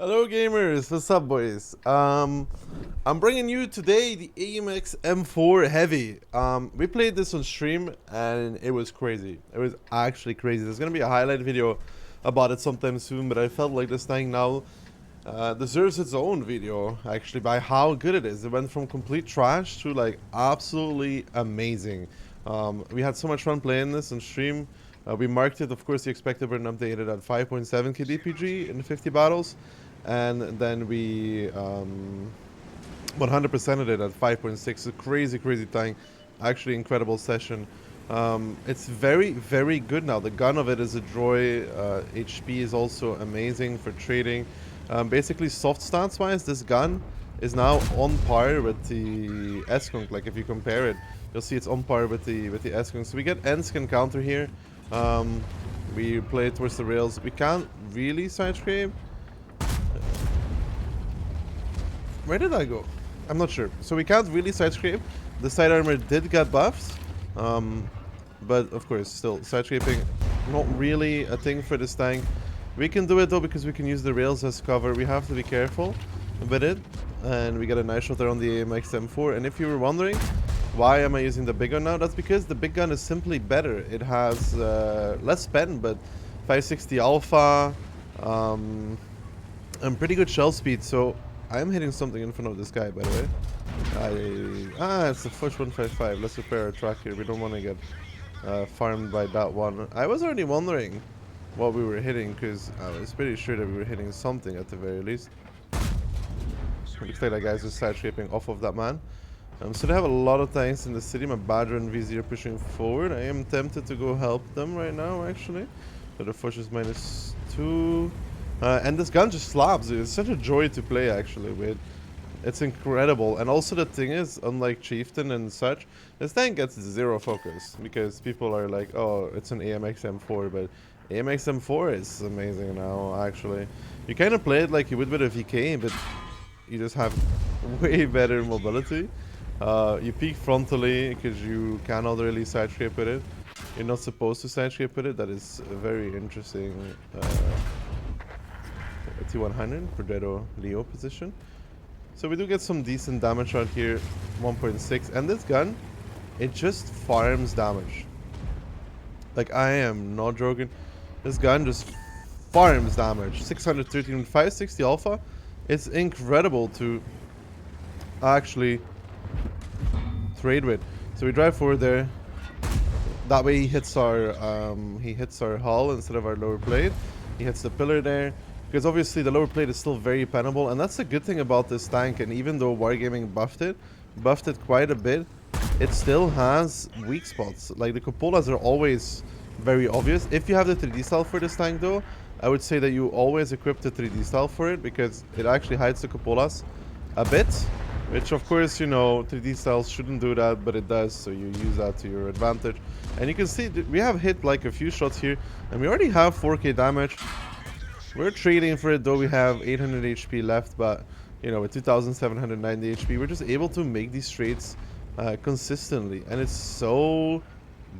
Hello gamers, what's up boys? I'm bringing you today the AMX M4 Heavy. We played this on stream and it was crazy. It was actually crazy. There's gonna be a highlight video about it sometime soon, but I felt like this thing now deserves its own video actually by how good it is. It went from complete trash to like absolutely amazing. We had so much fun playing this on stream. We marked it, of course, the expected burn updated at 5.7 kdpg in 50 battles, and then we 100%ed it at 5.6. A crazy, crazy thing. Actually, incredible session. It's very, very good now. The gun of it is a Droid. HP is also amazing for trading. Basically, soft stats wise, this gun is now on par with the S-Kunk. Like if you compare it, you'll see it's on par with the S-Kunk. So we get N-Skin counter here. We play towards the rails. We can't really side scrape. Where did I go? I'm not sure. So we can't really side scrape. The side armor did get buffed. But of course, still, side scraping, not really a thing for this tank. We can do it though because we can use the rails as cover. We have to be careful with it. And we get a nice shot there on the AMX M4. And if you were wondering, why am I using the big gun now? That's because the big gun is simply better. It has less pen, but 560 alpha, and pretty good shell speed. So I'm hitting something in front of this guy, by the way. It's the Fush 155. Let's repair our track here. We don't want to get farmed by that one. I was already wondering what we were hitting, because I was pretty sure that we were hitting something at the very least. Looks like that guy's just side scraping off of that man. So they have a lot of tanks in the city. My Badger and VZ are pushing forward. I am tempted to go help them right now, actually. But the Fush is -2. And this gun just slaps. It's such a joy to play, actually, with. It's incredible. And also the thing is, unlike Chieftain and such, this tank gets zero focus. Because people are like, oh, it's an AMX M4. But AMX M4 is amazing now, actually. You kind of play it like you would with a VK, but you just have way better mobility. You peek frontally because you cannot really side scrape with it. You're not supposed to side scrape with it. That is a very interesting T100 Progetto Leo position. So we do get some decent damage out here, 1.6. And this gun, it just farms damage. Like, I am not joking. This gun just farms damage. 613 560 alpha. It's incredible to actually trade with. So we drive forward there. That way he hits our hull instead of our lower plate. He hits the pillar there. Because obviously the lower plate is still very penable, and that's the good thing about this tank. And even though Wargaming buffed it quite a bit, it still has weak spots. Like the cupolas are always very obvious. If you have the 3D style for this tank though, I would say that you always equip the 3D style for it, because it actually hides the cupolas a bit. Which of course, you know, 3D styles shouldn't do that, but it does, so you use that to your advantage. And you can see we have hit like a few shots here, and we already have 4k damage. We're trading for it, though we have 800 HP left, but, you know, with 2,790 HP, we're just able to make these trades consistently. And it's so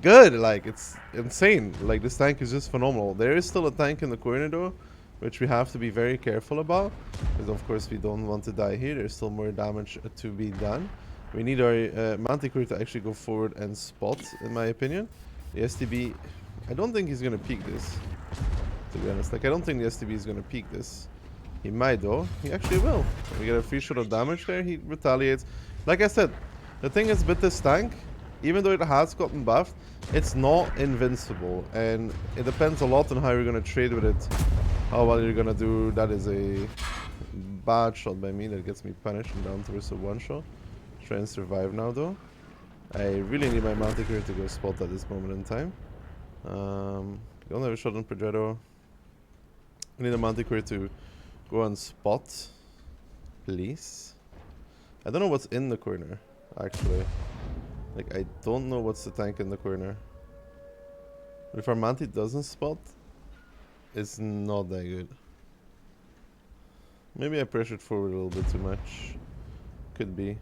good, like, it's insane. Like, this tank is just phenomenal. There is still a tank in the corner, though, which we have to be very careful about, because, of course, we don't want to die here. There's still more damage to be done. We need our Manticore to actually go forward and spot, in my opinion. The STB, I don't think he's going to peek this. To be honest, like, I don't think the STB is gonna peek this. He might though. He actually will. We get a free shot of damage there. He retaliates. Like I said, the thing is with this tank, even though it has gotten buffed, it's not invincible, and it depends a lot on how you're gonna trade with it. How well you're gonna do. That is a bad shot by me that gets me punished and down towards a one shot. Try and survive now though. I really need my Manticore to go spot at this moment in time. Don't have a shot on Progetto. I need a Manticore to go and spot, please. I don't know what's in the corner, actually. Like, I don't know what's the tank in the corner. But if our Manti doesn't spot, it's not that good. Maybe I pressured forward a little bit too much. Could be.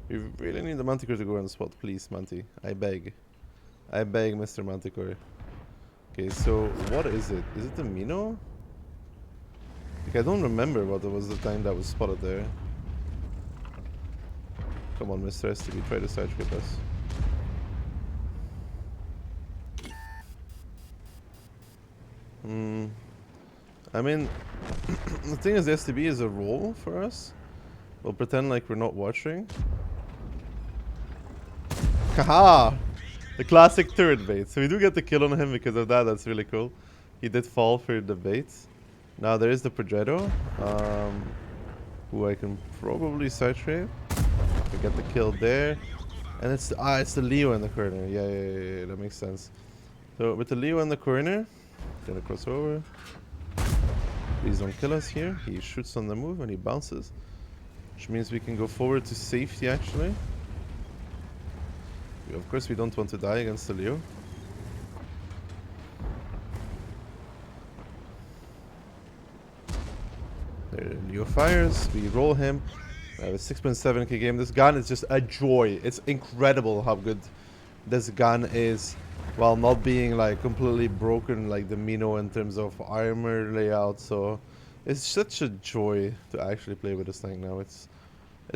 We really need the Manticore to go and spot, please, Manti. I beg. I beg, Mr. Manticore. Okay, so what is it? Is it the Mino? Like, I don't remember what was the tank that was spotted there. Come on, Mr. STV, try to sidetrack us. I mean, the thing is, the STB is a role for us. We'll pretend like we're not watching. Haha! The classic turret bait. So we do get the kill on him because of that. That's really cool. He did fall for the bait. Now there is the Progetto, who I can probably side trade. We get the kill there, and it's the Leo in the corner. Yeah, that makes sense. So with the Leo in the corner, gonna cross over. Please don't kill us here. He shoots on the move and he bounces, which means we can go forward to safety actually. Of course, we don't want to die against the Leo. There, Leo fires. We roll him. I have a 6.7k game. This gun is just a joy. It's incredible how good this gun is, while not being like completely broken like the Mino in terms of armor layout. So it's such a joy to actually play with this thing now. It's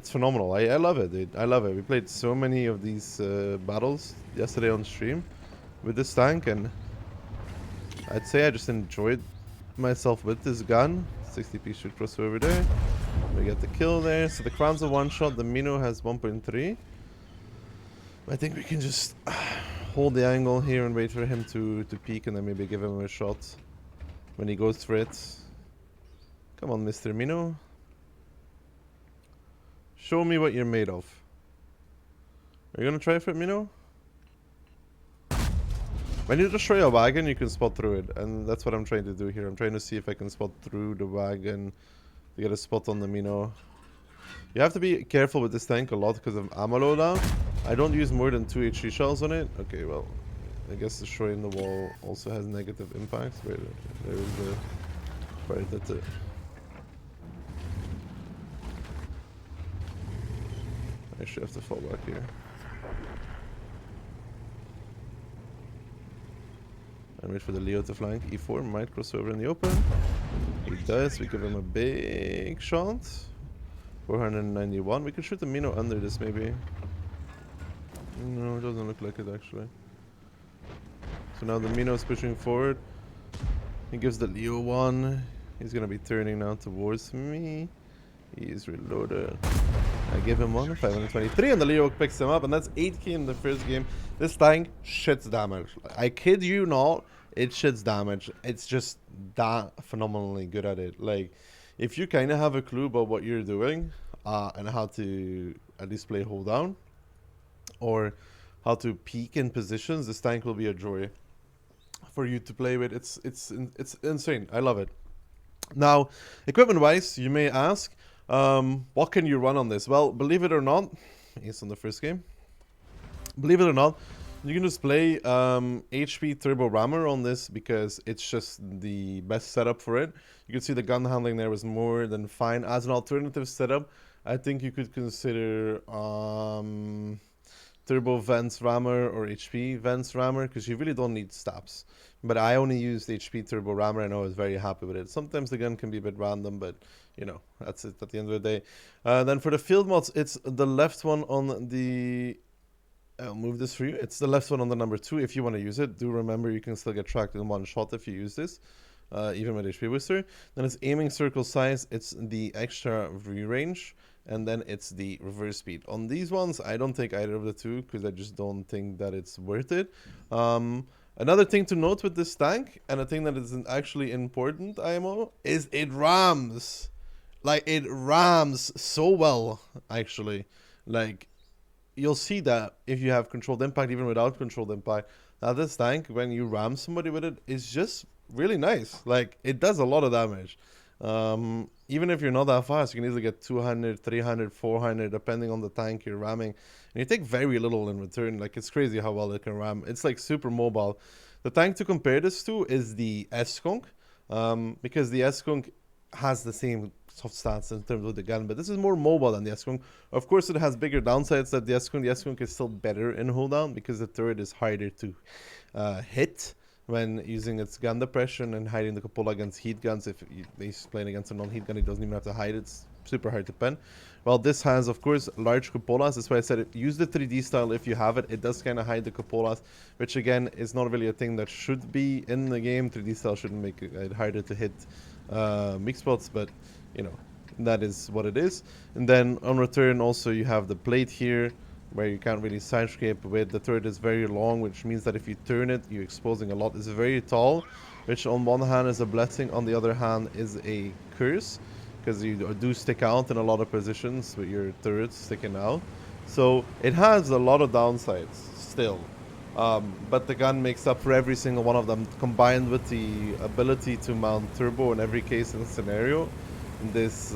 phenomenal. I love it, dude. I love it. We played so many of these battles yesterday on stream with this tank, and I'd say I just enjoyed myself with this gun. 60p shoot crossover there. We get the kill there. So the Crown's a one-shot. The Mino has 1.3. I think we can just hold the angle here and wait for him to peek, and then maybe give him a shot when he goes for it. Come on, Mr. Mino. Show me what you're made of. Are you gonna try for it, Mino? When you destroy a wagon, you can spot through it, and that's what I'm trying to do here. I'm trying to see if I can spot through the wagon to get a spot on the Mino. You have to be careful with this tank a lot because of ammo loadout. I don't use more than 2 HE shells on it. Okay, well, I guess destroying the wall also has negative impacts. Wait, there is the part that I actually have to fall back here. And wait for the Leo to flank. E4 might cross over in the open. He does. We give him a big shot. 491. We could shoot the Mino under this maybe. No, it doesn't look like it actually. So now the Mino is pushing forward. He gives the Leo one. He's gonna be turning now towards me. He is reloaded. I give him one, 523, and the Leo picks him up, and that's 8k in the first game. This tank shits damage. I kid you not, it shits damage. It's just that phenomenally good at it. Like, if you kind of have a clue about what you're doing, and how to at least play hold down, or how to peek in positions, this tank will be a joy for you to play with. It's insane. I love it. Now, equipment-wise, you may ask, what can you run on this? Well, believe it or not, it's on the first game. Believe it or not, you can just play HP Turbo Rammer on this because it's just the best setup for it. You can see the gun handling there was more than fine. As an alternative setup, I think you could consider Turbo Vents Rammer or HP Vents Rammer because you really don't need stabs. But I only used HP Turbo Rammer and I was very happy with it. Sometimes the gun can be a bit random, but you know, that's it at the end of the day. Then for the field mods, it's the left one on the... I'll move this for you. It's the left one on the number 2 if you want to use it. Do remember you can still get tracked in one shot if you use this, even with HP Booster. Then it's aiming circle size. It's the extra range. And then it's the reverse speed. On these ones, I don't take either of the two because I just don't think that it's worth it. Another thing to note with this tank, and a thing that is actually important, IMO, is it rams. Like, it rams so well, actually. Like, you'll see that if you have controlled impact, even without controlled impact. Now, this tank, when you ram somebody with it, is just really nice. Like, it does a lot of damage. Even if you're not that fast, you can easily get 200, 300, 400, depending on the tank you're ramming. And you take very little in return. Like, it's crazy how well it can ram. It's like super mobile. The tank to compare this to is the S-Skunk, because the S-Skunk has the same soft stats in terms of the gun, but this is more mobile than the S-Skunk. Of course, it has bigger downsides than the S-Skunk. The S-Skunk is still better in hold down because the turret is harder to hit. when using its gun depression and hiding the cupola against heat guns. If he's playing against a non-heat gun, he doesn't even have to hide it. It's super hard to pen. Well, this has, of course, large cupolas. That's why I said it. Use the 3D style if you have it. It does kind of hide the cupolas, which again is not really a thing that should be in the game. 3D style shouldn't make it harder to hit weak spots, but you know, that is what it is. And then on return, also you have the plate here, where you can't really side scrape with. The turret is very long, which means that if you turn it, you're exposing a lot. It's very tall, which on one hand is a blessing, on the other hand is a curse, because you do stick out in a lot of positions with your turrets sticking out. So it has a lot of downsides still. But the gun makes up for every single one of them, combined with the ability to mount turbo in every case and scenario. This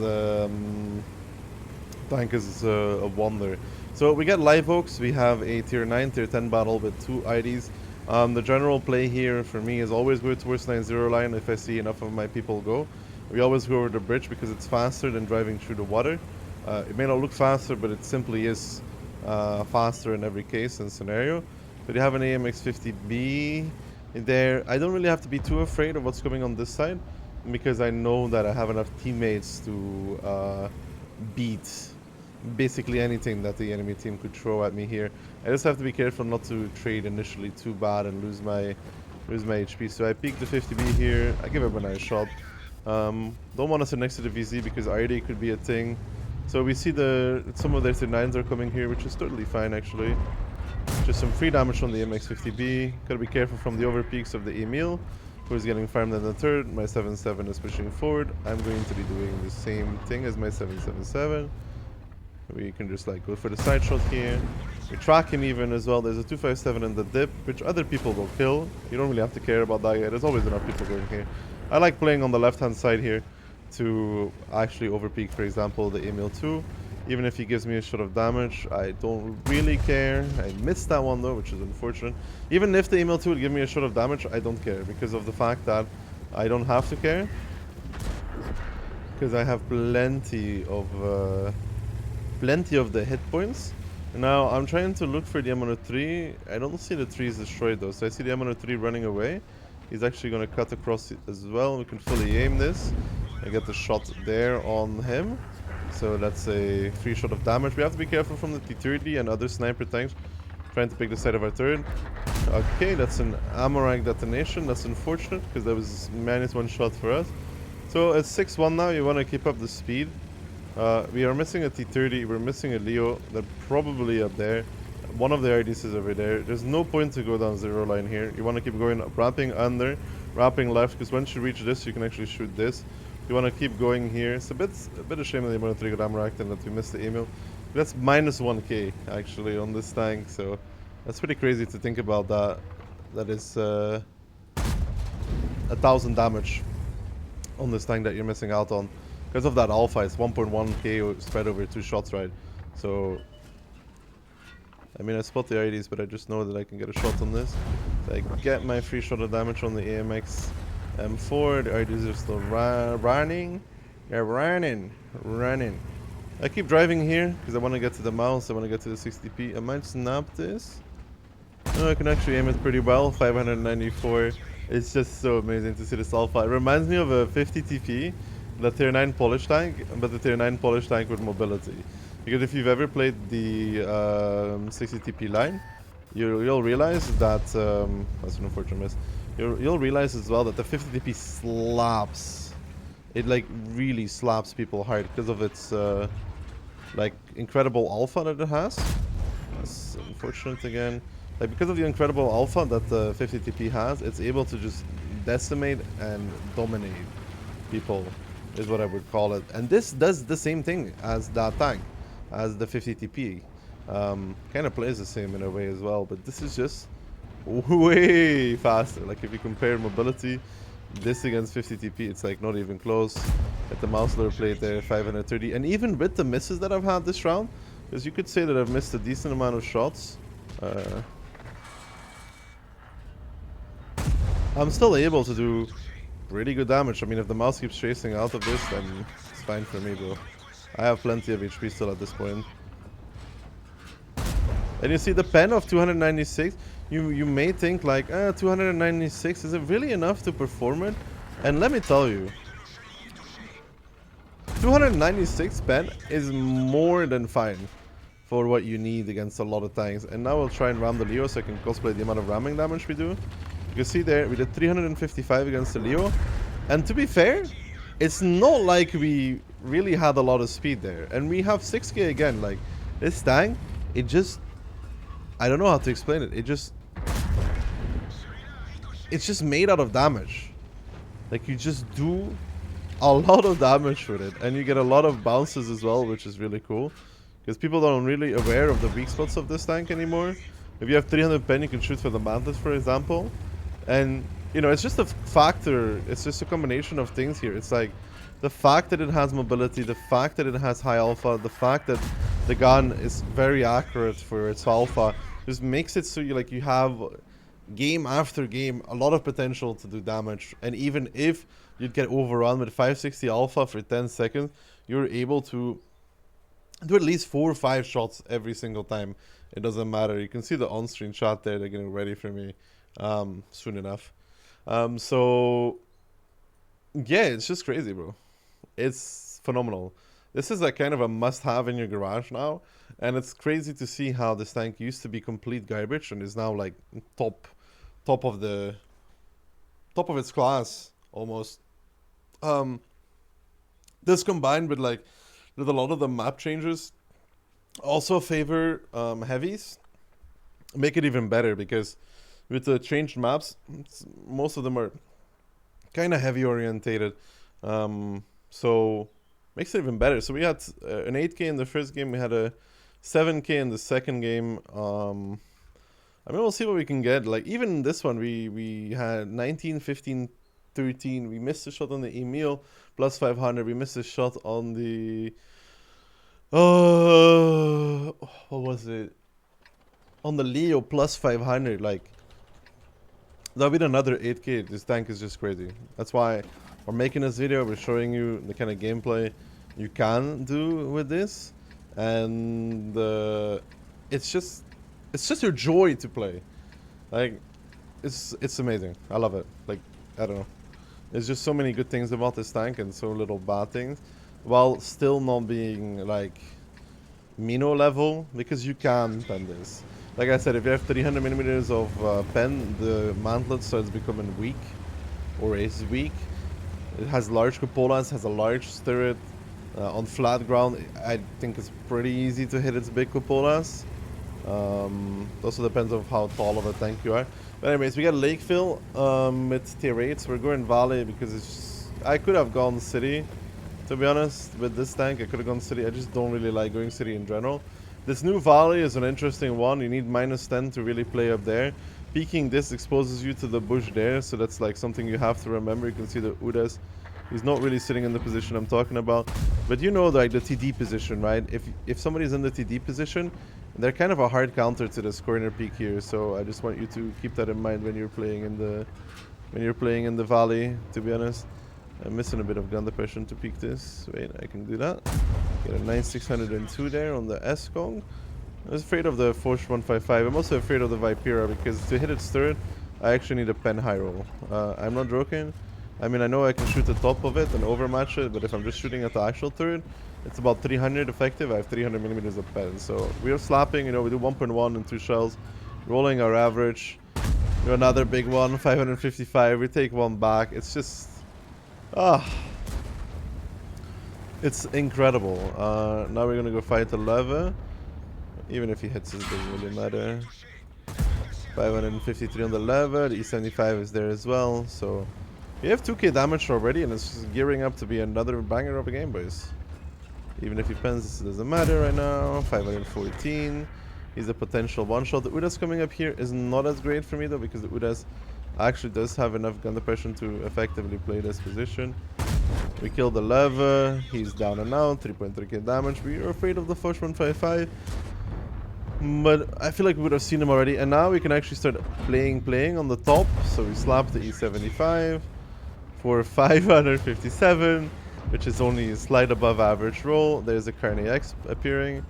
tank is a wonder. So we get live oaks. We have a tier 9, tier 10 battle with 2 IDs. The general play here for me is always go towards 9-0 line if I see enough of my people go. We always go over the bridge because it's faster than driving through the water. It may not look faster, but it simply is faster in every case and scenario. But you have an AMX-50B there. I don't really have to be too afraid of what's coming on this side, because I know that I have enough teammates to beat basically anything that the enemy team could throw at me here. I just have to be careful not to trade initially too bad and lose my HP. So I peek the 50B here. I give him a nice shot. Don't want to sit next to the VZ because RD could be a thing. So we see some of their tier 9s are coming here, which is totally fine actually. Just some free damage from the MX-50B. Gotta be careful from the overpeaks of the Emil, who is getting farmed in the third. My 7-7 is pushing forward. I'm going to be doing the same thing as my 7-7-7. We can just like go for the side shot here. We track him even as well. There's a 257 in the dip, which other people will kill. You don't really have to care about that yet. There's always enough people going here. I like playing on the left hand side here to actually overpeak, for example, the Emil 2. Even if he gives me a shot of damage, I don't really care. I missed that one though, which is unfortunate. Even if the Emil 2 would give me a shot of damage, I don't care, because of the fact that I don't have to care. Because I have plenty of the hit points. Now I'm trying to look for the M103. I don't see the trees destroyed though, so I see the M103 running away. He's actually going to cut across it as well. We can fully aim this. I get the shot there on him. So that's a free shot of damage. We have to be careful from the T-30 and other sniper tanks trying to pick the side of our turret. Okay, that's an ammo rank detonation. That's unfortunate because that was -1 shot for us. So it's 6-1 now. You want to keep up the speed. We are missing a T-30. We're missing a Leo. They're probably up there. One of the RDs is over there. There's no point to go down 0 line here. You want to keep going, wrapping under, wrapping left, because once you reach this, you can actually shoot this. You want to keep going here. It's a bit a shame that the M103 got ammo racked and that we missed the Emil. That's -1k actually on this tank, so that's pretty crazy to think about that. That is 1,000 damage on this tank that you're missing out on. Because of that alpha, it's 1.1k spread over 2 shots, right? So, I mean, I spot the IDs, but I just know that I can get a shot on this. So I get my free shot of damage on the AMX M4. The IDs are still running. They're running. I keep driving here because I want to get to the mouse. I want to get to the 60p. I might snap this. No, I can actually aim it pretty well. 594. It's just so amazing to see this alpha. It reminds me of a 50 TP. The tier 9 Polish tank, but the tier 9 Polish tank with mobility. Because if you've ever played the 60 TP line, you'll realize that that's an unfortunate miss. You'll realize as well that the 50 TP slaps. It like really slaps people hard because of its like incredible alpha that it has. That's unfortunate again. Like because of the incredible alpha that the 50 TP has, it's able to just decimate and dominate people, is what I would call it. And this does the same thing as that tank, as the 50 TP. Kind of plays the same in a way as well, but this is just way faster. Like if you compare mobility, this against 50 TP, it's like not even close. At the mouse lower plate there, 530. And even with the misses that I've had this round, because you could say that I've missed a decent amount of shots, I'm still able to do pretty good damage. I mean, if the mouse keeps chasing out of this, then it's fine for me, bro. I have plenty of HP still at this point. And you see the pen of 296. You may think like, 296, is it really enough to perform it? And let me tell you, 296 pen is more than fine for what you need against a lot of tanks. And now we'll try and ram the Leo so I can cosplay the amount of ramming damage we do. You can see there, we did 355 against the Leo. And to be fair, it's not like we really had a lot of speed there. And we have 6k again. Like, this tank, it just... I don't know how to explain it. It's just made out of damage. Like, you just do a lot of damage with it. And you get a lot of bounces as well, which is really cool. Because people aren't really aware of the weak spots of this tank anymore. If you have 300 pen, you can shoot for the mantlets, for example. And, you know, it's just a factor. It's just a combination of things here. It's like the fact that it has mobility, the fact that it has high alpha, the fact that the gun is very accurate for its alpha, just makes it so you have game after game a lot of potential to do damage. And even if you'd get overrun with 560 alpha for 10 seconds, you're able to do at least 4 or 5 shots every single time. It doesn't matter. You can see the on-screen shot there. They're getting ready for me soon enough. So yeah, it's just crazy, bro. It's phenomenal. This is like kind of a must-have in your garage now, and it's crazy to see how this tank used to be complete garbage and is now like top of its class almost. This combined with like with a lot of the map changes also favor heavies, make it even better, because with the changed maps, most of them are kind of heavy orientated, so makes it even better. So we had an 8k in the first game, we had a 7k in the second game. I mean, we'll see what we can get. Like, even in this one, we had 19, 15, 13. We missed a shot on the Emil, plus 500. We missed a shot on the... what was it? On the Leo, plus 500. Like, that'll be another 8k. This tank is just crazy. That's why we're making this video. We're showing you the kind of gameplay you can do with this. And it's just a joy to play. Like, it's amazing. I love it. Like, I don't know. There's just so many good things about this tank and so little bad things, while still not being like Mino level, because you can pen this. Like I said, if you have 300 millimeters of pen, the mantlet starts becoming weak, or is weak. It has large cupolas, has a large turret. On flat ground, I think it's pretty easy to hit its big cupolas. It also depends on how tall of a tank you are. But anyways, we got Lakeville with tier 8s. We're going Valley because it's just, I could have gone City, to be honest. With this tank, I could have gone City. I just don't really like going City in general. This new Valley is an interesting one. You need -10 to really play up there. Peeking this exposes you to the bush there, so that's like something you have to remember. You can see the Udas. He's not really sitting in the position I'm talking about. But you know, like the TD position, right? If somebody's in the TD position, they're kind of a hard counter to this corner peak here. So I just want you to keep that in mind when you're playing in the Valley, to be honest. I'm missing a bit of gun depression to peak this. Wait, I can do that. Get a 9602 there on the S-Kong. I was afraid of the Force 155. I'm also afraid of the Vipera, because to hit its turret, I actually need a pen high roll. I'm not joking. I mean, I know I can shoot the top of it and overmatch it, but if I'm just shooting at the actual turret, it's about 300 effective. I have 300 millimeters of pen. So we're slapping, you know, we do 1.1 and 2 shells, rolling our average. Do another big one, 555. We take one back. It's just, it's incredible. Now we're gonna go fight the lava. Even if he hits it, doesn't really matter. 553 on the lava. The E75 is there as well. So we have 2k damage already, and it's just gearing up to be another banger of a game, boys. Even if he pens, it doesn't matter right now. 514. He's a potential one-shot. The Udas coming up here is not as great for me, though, because the Udas actually does have enough gun depression to effectively play this position. We killed the lava. He's down and out. 3.3k damage. We are afraid of the Force 155. But I feel like we would have seen him already. And now we can actually start playing on the top. So we slap the E75 for 557, which is only a slight above average roll. There's a Carne X appearing.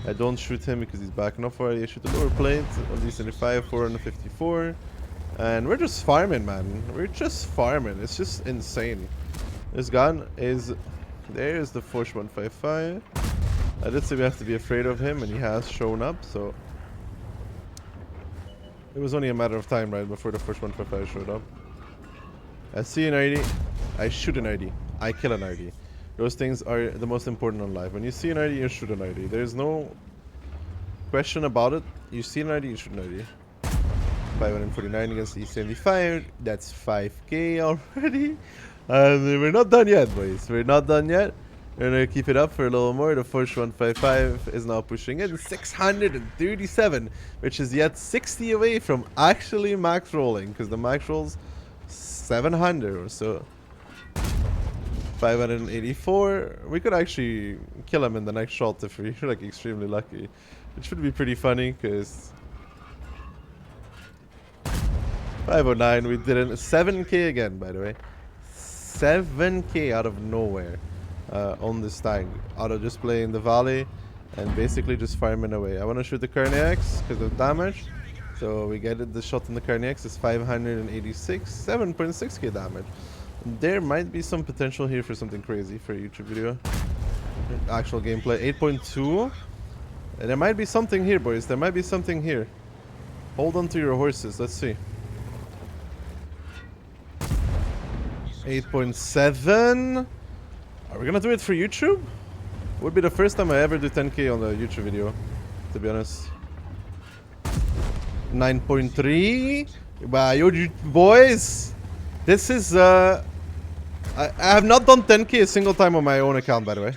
I don't shoot him because he's backing up already. I shoot the lower plate on D75, 454. And we're just farming, man. We're just farming. It's just insane. This gun is... There's the Force 155. I did say we have to be afraid of him, and he has shown up, so... It was only a matter of time, right, before the Force 155 showed up. I see an ID. I shoot an ID. I kill an ID. Those things are the most important in life. When you see an ID, you shoot an ID. There's no question about it. You see an ID, you shoot an ID. 549 against E75. That's 5k already. We're not done yet, boys. We're not done yet. We're gonna keep it up for a little more. The Force 155 is now pushing in 637, which is yet 60 away from actually max rolling, because the max rolls 700 or so. 584. We could actually kill him in the next shot if we're like extremely lucky. It should be pretty funny because 509. We did it. 7k again, by the way. 7k out of nowhere on this tank, out of just playing the valley and basically just farming away. I want to shoot the Carniacs because of damage. So we get it. The shot in the Carniacs is 586, 7.6k damage. There might be some potential here for something crazy for a YouTube video. Actual gameplay, 8.2. And there might be something here, boys. There might be something here. Hold on to your horses. Let's see. 8.7. Are we gonna do it for YouTube? Would be the first time I ever do 10k on a YouTube video, to be honest. 9.3. Wow, yo, boys. This is I have not done 10k a single time on my own account, by the way.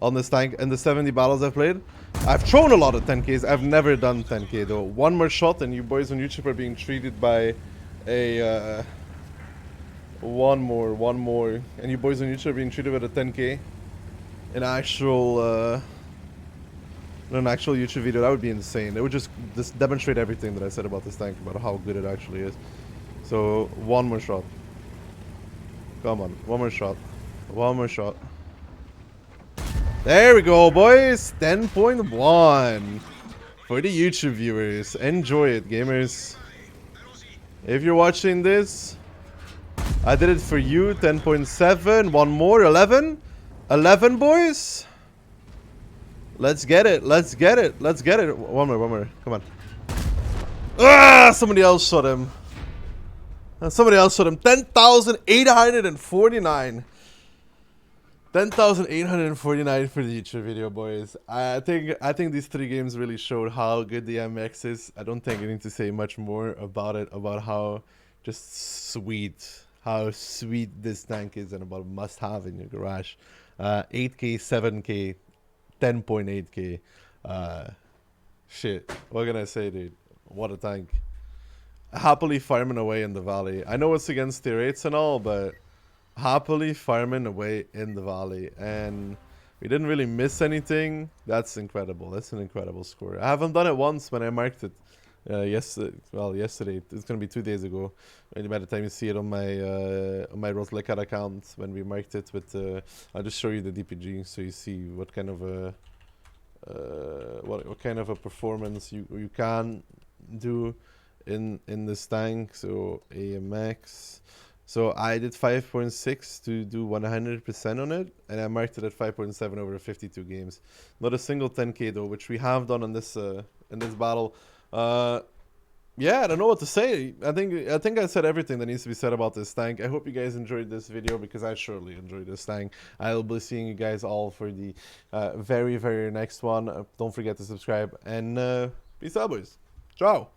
On this tank, in the 70 battles I've played. I've thrown a lot of 10ks. I've never done 10k though. One more shot and you boys on YouTube are being treated by a... one more. And you boys on YouTube are being treated with a 10k. An actual YouTube video. That would be insane. It would just demonstrate everything that I said about this tank, about how good it actually is. So, one more shot. Come on, one more shot. One more shot. There we go, boys. 10.1 for the YouTube viewers. Enjoy it, gamers. If you're watching this, I did it for you. 10.7. One more. 11. 11, boys. Let's get it. Let's get it. Let's get it. One more. Come on. Ah! Somebody else shot him. Somebody else shot him. 10,849. 10,849 for the YouTube video, boys. I think these three games really showed how good the MX is. I don't think I need to say much more about it, about how just sweet, how sweet this tank is and about must have in your garage. 8k, 7k, 10.8k. Shit, what can I say, dude? What a tank. Happily farming away in the valley. I know it's against tier 8s and all, but happily farming away in the valley. And we didn't really miss anything. That's incredible. That's an incredible score. I haven't done it once when I marked it. Yesterday. It's going to be 2 days ago. And by the time you see it on my Rotlekat account, when we marked it with... I'll just show you the DPG so you see what kind of a... what kind of a performance you can do in this tank. So AMX. So I did 5.6 to do 100% on it, and I marked it at 5.7 over 52 games. Not a single 10k though, which we have done in this battle. Yeah, I don't know what to say. I think I said everything that needs to be said about this tank. I hope you guys enjoyed this video because I surely enjoyed this tank. I'll be seeing you guys all for the very next one. Don't forget to subscribe and peace out, boys. Ciao.